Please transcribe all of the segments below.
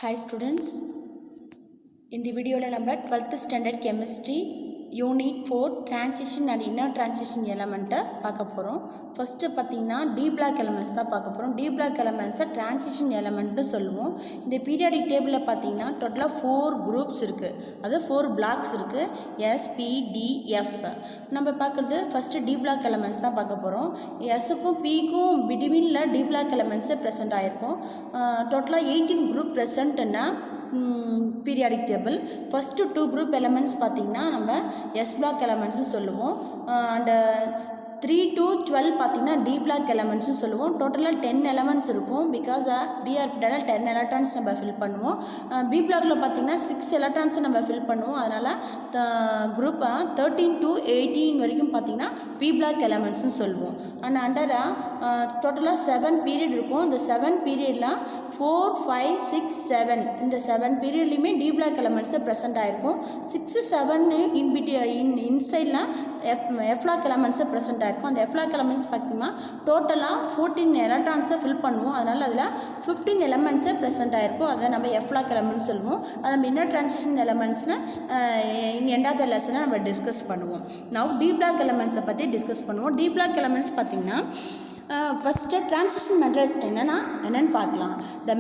Hi students, in the video number 12th standard chemistry unit 4 transition and inner transition element பார்க்க போறோம். First பாத்தீங்கன்னா D block elements தான் பார்க்க போறோம். D block elements transition element னு சொல்லுவோம். இந்த periodic table பாத்தீங்கன்னா டோட்டலா 4 groups இருக்கு. அது 4 blocks இருக்கு. S P D F. நம்ம பார்க்கிறது ஃபர்ஸ்ட் D block elements தான் பார்க்க போறோம். S க்கும் P க்கும் betweenல D block elements present ஆயிருக்கும். டோட்டலா 18 group presentனா periodic table. First two group elements பார்த்தீங்கன்னா நம்ம S block elements சொல்லுவோம். And 3 to 12 பார்த்தீங்கன்னா D block elements சொல்லுவோம். டோட்டலாக 10 elements இருக்கும். பிகாஸ் D ஆர்பிட்டாலில் 10 electrons நம்ம ஃபில் பண்ணுவோம். B blockல பார்த்தீங்கன்னா 6 electrons நம்ம ஃபில் பண்ணுவோம். அதனால் குரூப் 13 to 18 வரைக்கும் பார்த்தீங்கன்னா P block elements சொல்லுவோம். அண்ட் அண்டர் டோட்டலாக 7 பீரியட் இருக்கும். அந்த 7 பீரியடில் 4, 5, 6, 7 இந்த 7 பீரியட்லேயுமே D block elements ப்ரெசென்ட் ஆகிருக்கும். 6, 7 இன்சைடில் F block elements ப்ரெசென்ட் ஆகிருக்கும். அந்த F block elements பார்த்தீங்கன்னா டோட்டலாக 14 எலக்ட்ரான்ஸை ஃபில் பண்ணுவோம். அதனால் அதில் 15 எலமெண்ட்ஸை ப்ரெசென்ட் ஆகிருக்கும். அதை நம்ம F block elements சொல்லுவோம். அதை இன்னர் ட்ரான்சிஷன் எலமெண்ட்ஸ்னு எண்ட் ஆஃப் த லெசனை நம்ம டிஸ்கஸ் பண்ணுவோம். நவ் D block elements பற்றி டிஸ்கஸ் பண்ணுவோம். D block elements பார்த்தீங்கன்னா ஃபஸ்ட்டு transition metals என்னென்னு பார்க்கலாம். The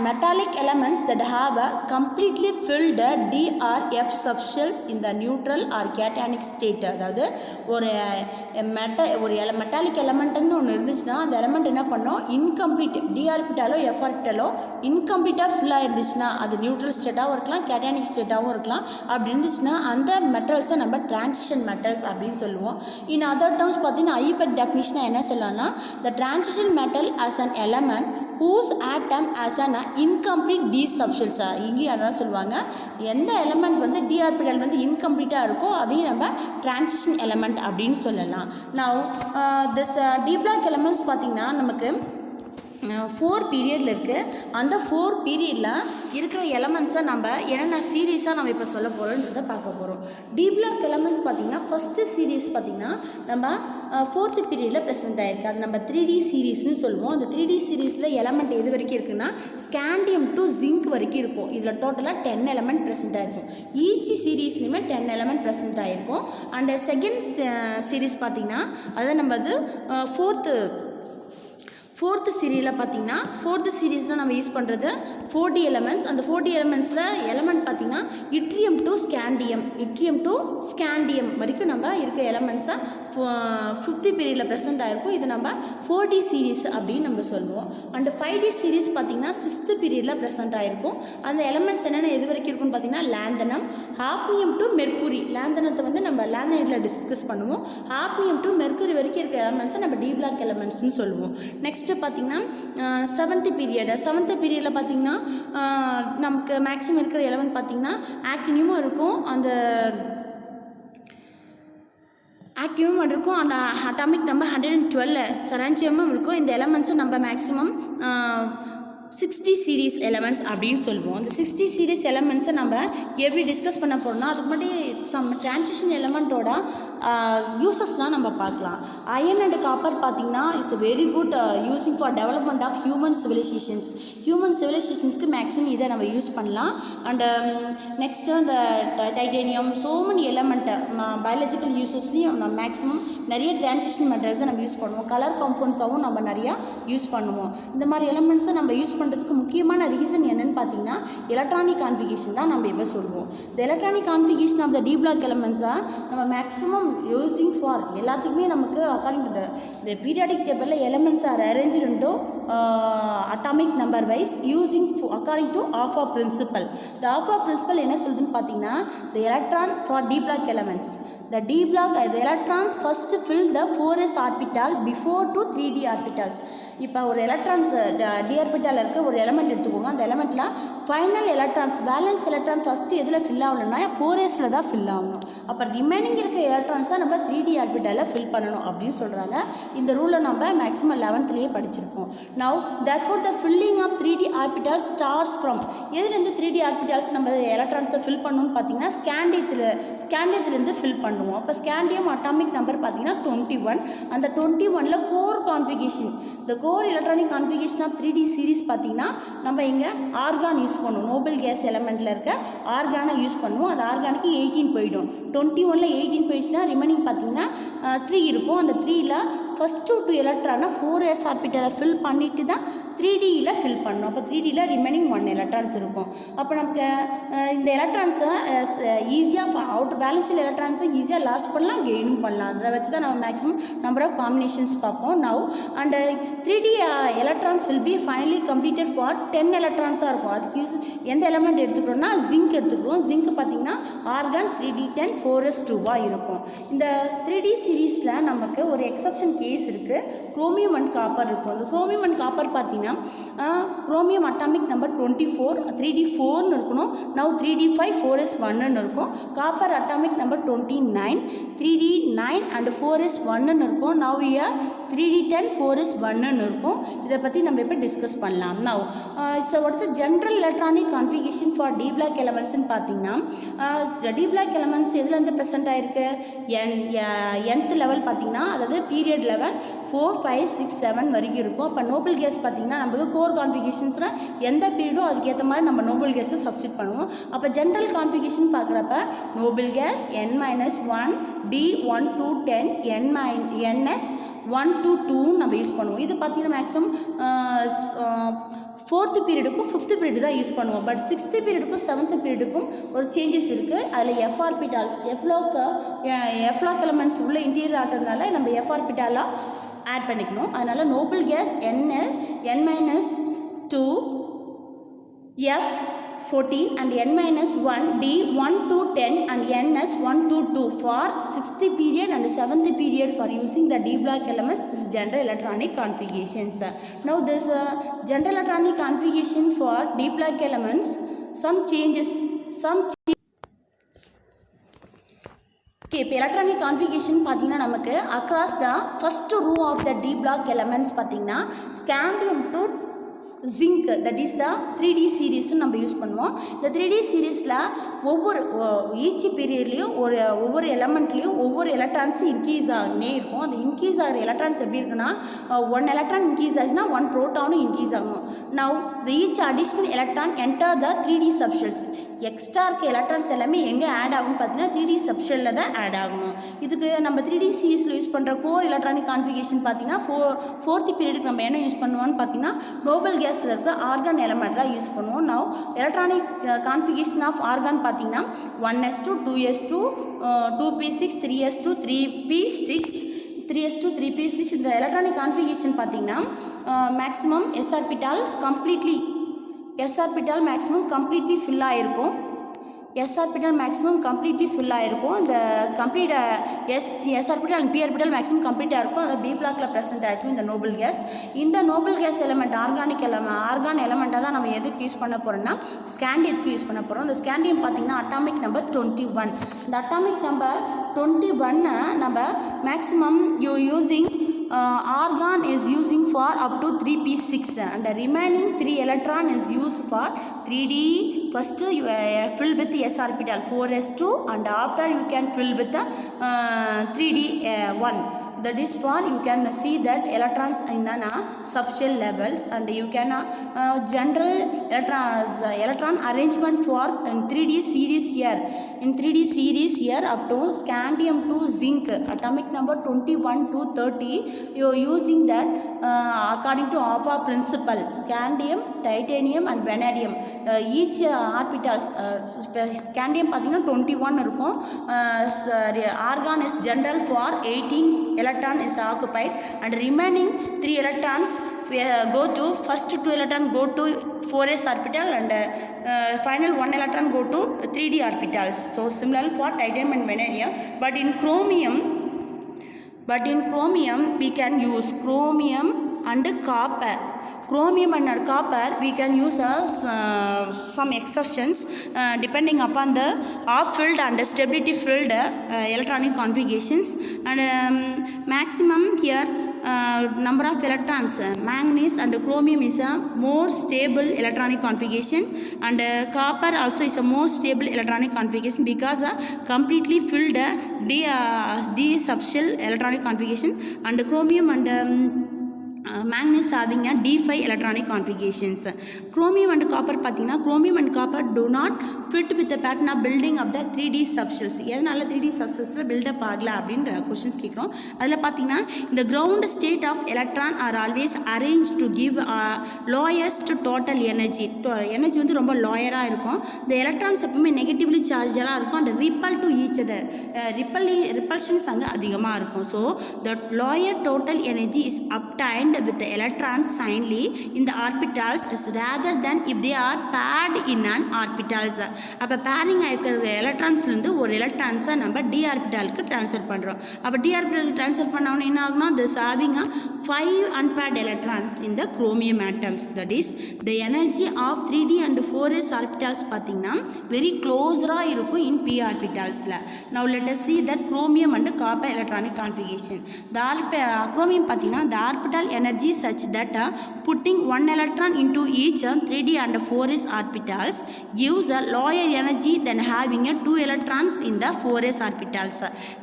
metallic elements that have a completely filled D or F subshells in the neutral or cationic state. அதாவது ஒரு மெட்டாலிக் எலமெண்ட்னு ஒன்று இருந்துச்சுன்னா அந்த எலமெண்ட் என்ன பண்ணோம், இன்கம்ப்ளீட் D ஆர்பிட்டாலோ F ஆர்பிட்டாலோ இன்கம்ப்ளீட்டாக ஃபுல்லாக இருந்துச்சுன்னா அது நியூட்ரல் ஸ்டேட்டாகவும் இருக்கலாம், கேட்டானிக் ஸ்டேட்டாகவும் இருக்கலாம். அப்படி இருந்துச்சுன்னா அந்த மெட்டல்ஸை நம்ம டிரான்சிஷன் மெட்டல்ஸ் அப்படின்னு சொல்லுவோம். இன் அதர் டேர்ம்ஸ் பார்த்தீங்கன்னா ஐபெக் டெஃபினிஷனாக என்ன சொல்லலாம்னா the transition metal as an element whose atom as an incomplete D subshells. இங்கேயும் அதான் சொல்லுவாங்க, எந்த எலமெண்ட் வந்து D ஆர்பிட்டல் வந்து இன்கம்ப்ளீட்டாக இருக்கோ அதையும் நம்ம டிரான்சிஷன் எலமெண்ட் அப்படின்னு சொல்லலாம். நான் திஸ் D block elements பார்த்திங்கன்னா நமக்கு 4 பீரியடில் இருக்குது. அந்த 4 பீரியடில் இருக்கிற எலமெண்ட்ஸை நம்ம என்னென்ன சீரீஸாக நம்ம இப்போ சொல்ல போகிறோன்றதை பார்க்க போகிறோம். D block elements பார்த்திங்கன்னா ஃபஸ்ட்டு சீரீஸ் பார்த்திங்கன்னா நம்ம 4th பீரியடில் ப்ரெசென்ட் ஆகிருக்கு. அது நம்ம 3D சீரீஸ்னு சொல்லுவோம். அந்த 3D சீரீஸில் எலமெண்ட் எது வரைக்கும் இருக்குன்னா ஸ்காண்டியம் டு ஜிங்க் வரைக்கும் இருக்கும். இதில் டோட்டலாக 10 எலமெண்ட் ப்ரெசென்ட் ஆகிருக்கும். ஈச் சீரீஸ்லையுமே 10 எலமெண்ட் ப்ரெசென்ட் ஆகிருக்கும். அண்ட் செகண்ட் சீரீஸ் பார்த்திங்கன்னா அதை நம்ம அது ஃபோர்த்து சீரீஸில் பார்த்தீங்கன்னா ஃபோர்த்து சீரீஸில் நம்ம யூஸ் பண்ணுறது 4D எலமெண்ட்ஸ். அந்த 4D எலமெண்ட்ஸில் எலமெண்ட் பார்த்திங்கன்னா இட்ரியம் டு ஸ்காண்டியம் வரைக்கும் நம்ம இருக்கிற எலமெண்ட்ஸை 5th பீரியடில் ப்ரெசென்ட் ஆகிருக்கும். இது நம்ம 4D சீரீஸ் அப்படின்னு நம்ம சொல்லுவோம். அண்ட் 5D சீரீஸ் பார்த்திங்கன்னா 6th பீரியடில் ப்ரெசென்ட் ஆகிருக்கும். அந்த எலமெண்ட்ஸ் என்னென்ன எது வரைக்கும் இருக்குன்னு பார்த்திங்கன்னா லேந்தனம், ஹாஃப்னியம் டு மெர்க்குரி. லேந்தனத்தை வந்து நம்ம லேந்தனைட்டில் டிஸ்கஸ் பண்ணுவோம். ஹாஃப்னியம் டு மெர்க்குரி வரைக்கும் இருக்கிற எலமெண்ட்ஸை நம்ம D block எலமெண்ட்ஸ்னு சொல்லுவோம். நெக்ஸ்ட்டு பார்த்திங்கன்னா 7th பீரியடில் பார்த்திங்கன்னா நமக்கு மேக்ஸிமம் இருக்கிற எலமெண்ட் பார்த்திங்கன்னா ஆக்டினியமும் இருக்கும், அந்த ஆக்டிவும் இருக்கும், அந்த அட்டாமிக் நம்பர் 112 செராஞ்சியமும் இருக்கும். இந்த எலமெண்ட்ஸை நம்ம மேக்ஸிமம் 60 சீரீஸ் எலமெண்ட்ஸ் அப்படின்னு சொல்லுவோம். இந்த 60 சீரீஸ் எலமெண்ட்ஸை நம்ம எப்படி டிஸ்கஸ் பண்ண போகிறோம்னா அதுக்கு முன்னாடி டிரான்சிஷன் எலமெண்ட்டோட யூசஸ்லாம் நம்ம பார்க்கலாம். அயன் அண்ட் காப்பர் பார்த்திங்கன்னா it's very good using for development of human சிவிலைசேஷன்ஸ்க்கு மேக்ஸிமம் இதை நம்ம யூஸ் பண்ணலாம். அண்டு நெக்ஸ்ட்டு இந்த titanium so many element biological யூசஸ்லேயும் நம்ம மேக்ஸிமம் நிறைய டிரான்சிஷன் மெட்டீரியல்ஸை நம்ம யூஸ் பண்ணுவோம். கலர் காம்பவுண்ட்ஸாகவும் நம்ம நிறையா யூஸ் பண்ணுவோம். இந்த மாதிரி எலமெண்ட்ஸை நம்ம யூஸ் பண்ணுறதுக்கு முக்கியமான ரீசன் என்னென்னு பார்த்தீங்கன்னா எலக்ட்ரானிக் கான்ஃபிகேஷன் தான் நம்ம இப்போ சொல்லுவோம். இந்த electronic configuration of the D block elements நம்ம மேக்ஸிமம் யூஸிங் ஃபார் எல்லாத்துக்குமே நமக்கு அக்கார்டிங் டு த பீரியாடிக் டேபிளில் elements are arrange into atomic number wise using according to aufbau principle. இந்த ஆஃபா பிரின்சிபல் என்ன சொல்லுதுன்னு பார்த்தீங்கன்னா the electron for D block elements, the electrons first fill the 4s orbital before to 3D orbitals. இப்போ ஒரு electrons D orbital இருக்க ஒரு element எடுத்துக்கோங்க. அந்த எலமெண்ட்டில் final electrons balance electron first எதில் ஃபில் ஆகணும்னா 4sல தான் ஃபில் ஆகணும். அப்போ ரிமைனிங் இருக்க எலக்ட்ரான்ஸாக நம்ம 3D ஆர்பிட்டாலில் ஃபில் பண்ணணும் அப்படின்னு சொல்கிறாங்க. இந்த ரூலை நம்ம மேக்ஸிமம் 11th படிச்சிருப்போம். Now therefore the filling of 3D orbitals starts from எதுலேருந்து 3D ஆர்பிட்டால்ஸ் நம்ம எலக்ட்ரான்ஸை ஃபில் பண்ணணும்னு பார்த்தீங்கன்னா ஸ்காண்டியத்துலேருந்து ஃபில் பண்ணுவோம். அப்போ ஸ்காண்டியம் அட்டாமிக் நம்பர் பார்த்தீங்கன்னா 21. அந்த 21ல் கோர் கான்ஃபிகேஷன் இந்த core electronic configuration of 3D series பார்த்திங்கன்னா நம்ம இங்கே ஆர்கான் யூஸ் பண்ணுவோம். நோபல் கேஸ் எலமெண்ட்டில் இருக்க ஆர்கானை யூஸ் பண்ணுவோம். அது ஆர்கானுக்கு 18 போயிடும். 21ல் 18 போயிடுச்சுன்னா ரிமைனிங் பார்த்திங்கன்னா 3 இருக்கும். அந்த 3ல் ஃபஸ்ட்டு 2 எலக்ட்ரானை 4s ஆர்பிட்டலை ஃபில் பண்ணிவிட்டு தான் 3Dயில் ஃபில் பண்ணணும். அப்போ 3Dயில் ரிமைனிங் 1 எலக்ட்ரான்ஸ் இருக்கும். அப்போ நமக்கு இந்த எலக்ட்ரான்ஸை ஈஸியாக அவுட் வேலன்சியல் எலக்ட்ரான்ஸை ஈஸியாக லாஸ் பண்ணலாம், கெயினும் பண்ணலாம். அதை வச்சு தான் நம்ம மேக்ஸிமம் நம்பர் ஆஃப் காம்பினேஷன்ஸ் பார்ப்போம். Now and 3D electrons will be finally completed for 10 எலக்ட்ரான்ஸாக இருக்கும். அதுக்கு யூஸ் எந்த எலமெண்ட் எடுத்துக்கிறோம்னா ஜிங்க் எடுத்துக்கிறோம். ஜிங்க் பார்த்திங்கன்னா ஆர்கான் 3D10 4s2 இருக்கும். இந்த 3D சீரீஸில் நமக்கு ஒரு எக்ஸப்ஷன் கேஸ் இருக்குது. குரோமியம் அண்ட் காப்பர் இருக்கும். அந்த குரோமியம் அண்ட் காப்பர் பார்த்திங்கன்னா குரோமியம் அட்டாமிக் நம்பர் 24 3D4ன்னு இருக்கணும். நவ் 3D5 4s1ன்னு இருக்கும். Copper atomic number 29 3D9 and 4s1ன்னு இருக்கும். நவ் இயர் 3D10 4s1ன்னு இருக்கும். இதை பற்றி நம்ம இப்போ டிஸ்கஸ் பண்ணலாம். நவ் ஸோ அடுத்து general electronic configuration for D block எலமெண்ட்ஸ்ன்னு பார்த்தீங்கன்னா டி பிளாக் எலமெண்ட்ஸ் எதுலேருந்து ப்ரெசென்ட் ஆகிருக்கு? nth லெவல் பார்த்திங்கன்னா அதாவது பீரியட் லெவல் 4, 5, 6, 7 வரைக்கும் இருக்கும். அப்போ நோபல் கேஸ் பார்த்திங்கன்னா நமக்கு கோர் கான்ஃபிகரேஷன்ஸில் எந்த பீரியடோ அதுக்கேற்ற மாதிரி நம்ம நோபல் கேஸை சப்ஸ்டிட் பண்ணுவோம். அப்போ ஜென்ரல் கான்ஃபிகரேஷன் பார்க்குறப்ப Nobel case n-1 D1 to 10 ns 1 to 2 நம்ம யூஸ் பண்ணுவோம். இது பார்த்திங்கன்னா மேக்ஸிமம் 4th பீரியடுக்கும் 5th பீரியடு தான் யூஸ் பண்ணுவோம். பட் 6th பீரியடுக்கும் 7th பீரியடுக்கும் ஒரு சேஞ்சஸ் இருக்குது. அதில் f ஆர்பிட்டால்ஸ் எஃப்லாக் எலமெண்ட்ஸ் உள்ள இன்டீரியர் ஆகிறதுனால நம்ம f ஆர்பிட்டாலாக ஆட் பண்ணிக்கணும். அதனால் Nobel case n-2 F14 and n-1 D1 to 10 and ns 1 to 2 for 6th period and 7th period for using the D block elements is general electronic configurations. Now this general electronic configuration for D block elements some changes. Okay, இப்போ electronic configuration பார்த்திங்கன்னா நமக்கு across the first row of the D block elements பார்த்திங்கன்னா scandium to zinc that is the 3D சீரீஸ்ன்னு நம்ம use பண்ணுவோம். இந்த 3D சீரீஸில் each பீரியட்லேயும் ஒவ்வொரு எலமெண்ட்லேயும் ஒவ்வொரு எலக்ட்ரான்ஸ் இன்க்ரீஸ் ஆகினே இருக்கும். அந்த இன்க்ரீஸ் ஆகிற எலக்ட்ரான்ஸ் எப்படி இருக்குன்னா 1 எலக்ட்ரான் இன்க்ரீஸ் ஆச்சுன்னா 1 ப்ரோட்டானும் இன்க்ரீஸ் ஆகணும். Now each additional electron enter த 3D சப்ஷெல்ஸ். எக்ஸ்ட்ரா இருக்க எலக்ட்ரான்ஸ் எல்லாமே எங்கே ஆட் ஆகும்னு பார்த்தீங்கன்னா 3D சப்ஷெல்லில் தான் ஆட் ஆகணும். இதுக்கு நம்ம 3D சீரீஸில் யூஸ் பண்ணுற கோர் எலக்ட்ரானிக் கான்ஃபிகரேஷன் பார்த்தீங்கன்னா 4th பீரியடுக்கு நம்ம என்ன யூஸ் பண்ணுவோம்னு பார்த்தீங்கன்னா நோபல் கேஸில் இருக்க ஆர்கான் எலமெண்ட் தான் யூஸ் பண்ணுவோம். Now electronic configuration of argon பார்த்தீங்கன்னா 1s2 2s2 2p6 3s2 3p6 3s2 3p6. இந்த எலக்ட்ரானிக் கான்ஃபிகரேஷன் பார்த்தீங்கன்னா maximum s orbital maximum completely fill ஆகிருக்கும். s orbital maximum completely fill ஆகிருக்கும். இந்த complete s orbital and p orbital maximum கம்ப்ளீட்டாக இருக்கும். அது b பிளாக்ல ப்ரெசென்ட் ஆகிருக்கும் இந்த நோபல் கேஸ். இந்த நோபல் கேஸ் எலமெண்ட் ஆர்கான் எலமெண்ட்டாக தான் நம்ம எதுக்கு யூஸ் பண்ண போகிறோம்னா ஸ்கேண்டியத்துக்கு யூஸ் பண்ண போகிறோம். இந்த ஸ்கேண்டியம் பார்த்திங்கன்னா அட்டாமிக் நம்பர் 21. இந்த அட்டாமிக் நம்பர் 21 நம்ம maximum using argon is using for up to 3p6 and the remaining 3 electron is used for 3D. First you fill with s orbital 4s2 and after you can fill with the 3D1. That is for you can see that electrons in a subshell levels and you can general electron arrangement for 3D series here. In 3D series here up to scandium to zinc atomic number 21 to 30 you are using that according to AFA principle scandium, titanium and vanadium. Each orbitals scandium பார்த்தீங்கன்னா 21 இருக்கும். Argon is general for 18 electron is occupied and remaining 3 electrons go to first 2 electron go to 4s orbital and final 1 electron go to 3D orbitals. So similar for titanium and vanadium, but in chromium we can use chromium and copper. Chromium and copper we can use some exceptions depending upon the off field and stability field electronic configurations and maximum here number of electrons manganese and chromium is a more stable electronic configuration and copper also is a more stable electronic configuration because completely filled d subshell electronic configuration and chromium and manganese having a D5 electronic configurations. Chromium and copper பார்த்தீங்கன்னா chromium and copper do not fit with the pattern of building of the 3D subshells. எதனால 3D subshellsல build-up ஆகல அப்படின்ற questions கேட்குறோம். அதில் பார்த்தீங்கன்னா the ground state of electron are always arranged to give lowest total energy. Energy வந்து ரொம்ப லோயராக இருக்கும். the electrons எப்பவுமே நெகட்டிவ்லி சார்ஜராக இருக்கும் and repel to each other. repulsions அங்கே அதிகமாக இருக்கும். so the lower total energy is obtained with the electrons silently in the orbitals is rather than if they are paired in an orbitals. அப்போ bearing ஆகிருக்கிற எலக்ட்ரான்ஸ்லேருந்து ஒரு எலக்ட்ரான்ஸை நம்ம D ஆர்பிட்டாலுக்கு transfer பண்ணுறோம். அப்போ D ஆர்பிட்டாலுக்கு transfer பண்ணோன்னா என்ன ஆகுனா this having a 5 unpaired electrons in the chromium atoms. that is the energy of 3D and 4s orbitals பார்த்தீங்கன்னா very closer-ஆக இருக்கும் in p orbitals-ல. now let us see that chromium and copper electronic configuration. the chromium பார்த்தீங்கன்னா the orbital energy such that putting one electron into each 3D and 4s orbitals gives a lower energy than having 2 electrons in the 4s orbitals.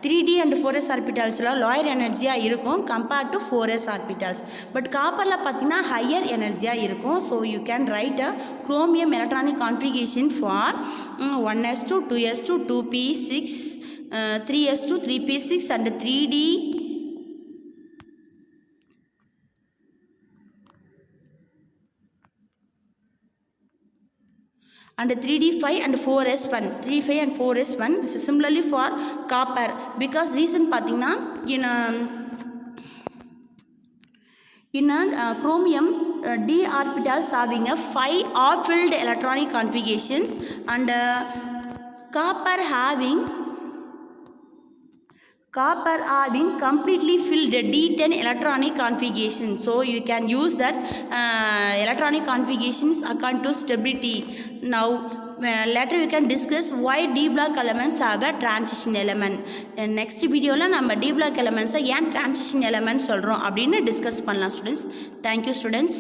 3D and 4s orbitals lower energy இருக்கும் compared to 4s orbitals. but copper ல பார்த்தீங்கன்னா higher energy இருக்கும். so you can write a chromium electronic configuration for 1s2 2s2 2p6 3s2 3p6 and 3D and 3D5 and 4s1. 3D5 and 4s1. this is similarly for copper because reason பார்த்தீங்கன்னா in a chromium d orbitals having a 5 off-filled electronic configurations and copper having completely filled D10 electronic configuration. so you can use that electronic configurations according to stability. now later we can discuss why d block elements have a transition element. next videoல நம்ம d block elements ஏன் transition element சொல்றோம் அப்படினு discuss பண்ணலாம் students. thank you students.